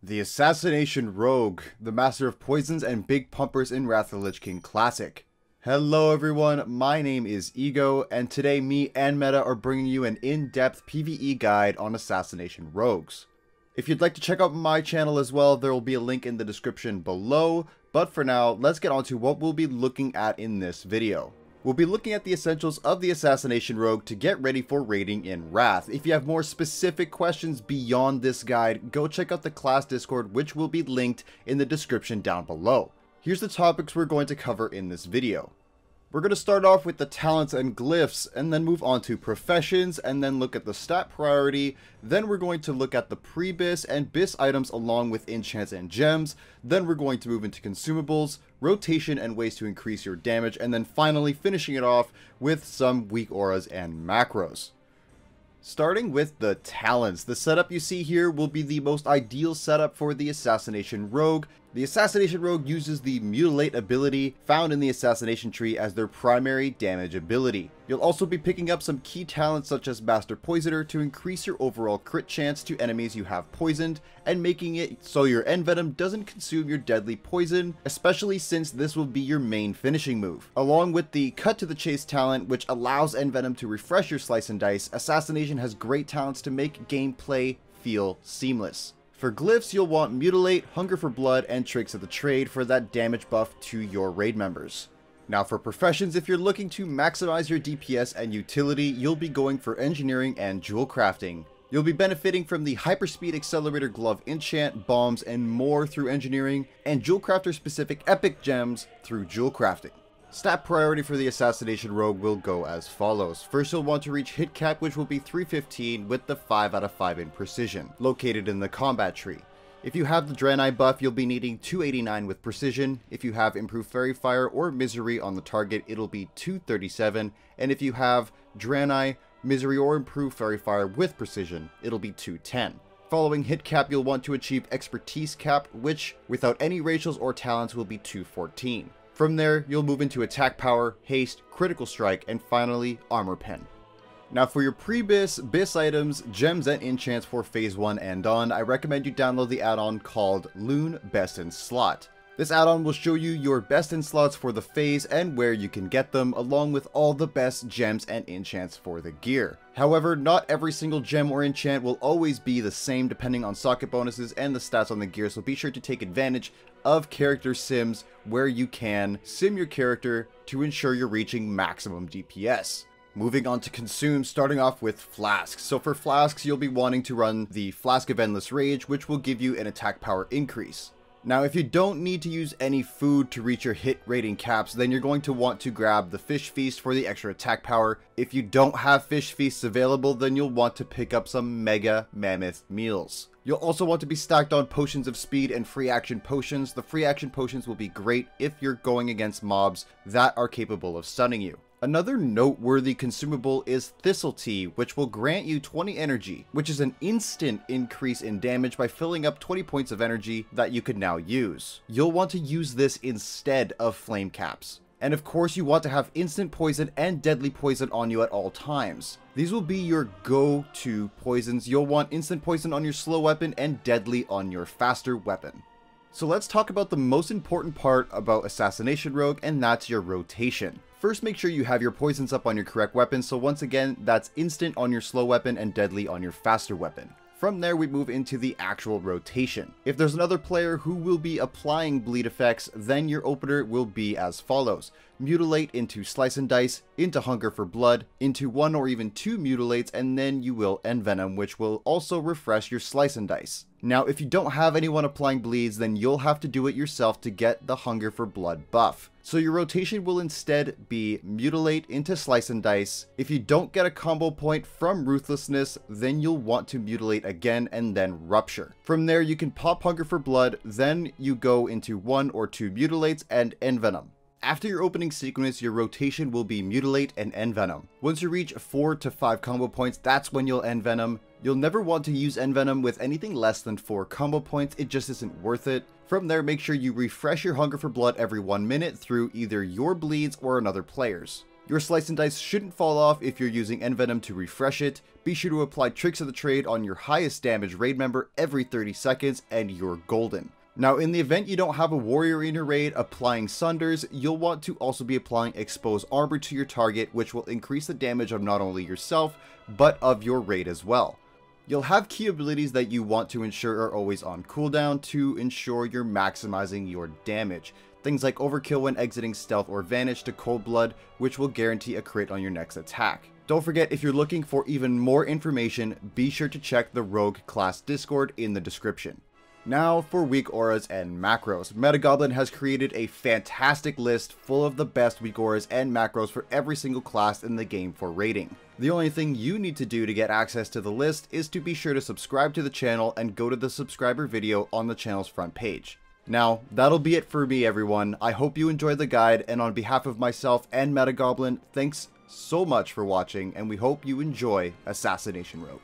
The Assassination Rogue, the master of poisons and big pumpers in Wrath of the Lich King Classic. Hello everyone, my name is Ego, and today me and Meta are bringing you an in-depth PvE guide on Assassination Rogues. If you'd like to check out my channel as well, there will be a link in the description below, but for now, let's get on to what we'll be looking at in this video. We'll be looking at the essentials of the Assassination Rogue to get ready for raiding in Wrath. If you have more specific questions beyond this guide, go check out the class Discord, which will be linked in the description down below. Here's the topics we're going to cover in this video. We're going to start off with the talents and glyphs, and then move on to professions, and then look at the stat priority. Then we're going to look at the pre-bis and bis items along with enchants and gems. Then we're going to move into consumables, rotation and ways to increase your damage, and then finally finishing it off with some weak auras and macros. Starting with the talents, the setup you see here will be the most ideal setup for the Assassination Rogue. The Assassination Rogue uses the Mutilate ability found in the Assassination tree as their primary damage ability. You'll also be picking up some key talents such as Master Poisoner to increase your overall crit chance to enemies you have poisoned, and making it so your Envenom doesn't consume your deadly poison, especially since this will be your main finishing move. Along with the Cut to the Chase talent, which allows Envenom to refresh your Slice and Dice, Assassination has great talents to make gameplay feel seamless. For glyphs, you'll want Mutilate, Hunger for Blood, and Tricks of the Trade for that damage buff to your raid members. Now for professions, if you're looking to maximize your DPS and utility, you'll be going for Engineering and Jewel Crafting. You'll be benefiting from the Hyperspeed Accelerator Glove enchant, bombs, and more through Engineering, and Jewel Crafter specific epic gems through Jewel Crafting. Stat priority for the Assassination Rogue will go as follows. First, you'll want to reach hit cap, which will be 315 with the 5 out of 5 in precision, located in the combat tree. If you have the Draenei buff, you'll be needing 289 with precision. If you have improved Fairy Fire or Misery on the target, it'll be 237. And if you have Draenei, Misery, or improved Fairy Fire with precision, it'll be 210. Following hit cap, you'll want to achieve expertise cap, which without any racials or talents will be 214. From there, you'll move into attack power, haste, critical strike, and finally, armor pen. Now for your pre-bis, bis items, gems, and enchants for phase 1 and on, I recommend you download the add-on called Loon Best in Slot. This add-on will show you your best in slots for the phase and where you can get them, along with all the best gems and enchants for the gear. However, not every single gem or enchant will always be the same depending on socket bonuses and the stats on the gear, so be sure to take advantage of character sims where you can sim your character to ensure you're reaching maximum DPS. Moving on to consume, starting off with flasks. So for flasks, you'll be wanting to run the Flask of Endless Rage, which will give you an attack power increase. Now, if you don't need to use any food to reach your hit rating caps, then you're going to want to grab the Fish Feast for the extra attack power. If you don't have Fish Feasts available, then you'll want to pick up some Mega Mammoth Meals. You'll also want to be stacked on Potions of Speed and Free Action Potions. The Free Action Potions will be great if you're going against mobs that are capable of stunning you. Another noteworthy consumable is Thistle Tea, which will grant you 20 energy, which is an instant increase in damage by filling up 20 points of energy that you could now use. You'll want to use this instead of flame caps. And of course, you want to have instant poison and deadly poison on you at all times. These will be your go-to poisons. You'll want instant poison on your slow weapon and deadly on your faster weapon. So let's talk about the most important part about Assassination Rogue, and that's your rotation. First, make sure you have your poisons up on your correct weapon, so once again, that's instant on your slow weapon and deadly on your faster weapon. From there, we move into the actual rotation. If there's another player who will be applying bleed effects, then your opener will be as follows. Mutilate into Slice and Dice, into Hunger for Blood, into 1 or even 2 Mutilates, and then you will Envenom, which will also refresh your Slice and Dice. Now, if you don't have anyone applying bleeds, then you'll have to do it yourself to get the Hunger for Blood buff. So your rotation will instead be Mutilate into Slice and Dice. If you don't get a combo point from Ruthlessness, then you'll want to Mutilate again and then Rupture. From there, you can pop Hunger for Blood, then you go into 1 or 2 Mutilates and Envenom. After your opening sequence, your rotation will be Mutilate and Envenom. Once you reach 4 to 5 combo points, that's when you'll Envenom. You'll never want to use Envenom with anything less than 4 combo points, it just isn't worth it. From there, make sure you refresh your Hunger for Blood every 1 minute through either your bleeds or another player's. Your Slice and Dice shouldn't fall off if you're using Envenom to refresh it. Be sure to apply Tricks of the Trade on your highest damage raid member every 30 seconds and you're golden. Now, in the event you don't have a warrior in your raid applying Sunders, you'll want to also be applying Expose Armor to your target, which will increase the damage of not only yourself, but of your raid as well. You'll have key abilities that you want to ensure are always on cooldown to ensure you're maximizing your damage. Things like Overkill when exiting Stealth or Vanish to Cold Blood, which will guarantee a crit on your next attack. Don't forget, if you're looking for even more information, be sure to check the Rogue class Discord in the description. Now for weak auras and macros. MetaGoblin has created a fantastic list full of the best weak auras and macros for every single class in the game for raiding. The only thing you need to do to get access to the list is to be sure to subscribe to the channel and go to the subscriber video on the channel's front page. Now, that'll be it for me, everyone. I hope you enjoyed the guide, and on behalf of myself and MetaGoblin, thanks so much for watching, and we hope you enjoy Assassination Rogue.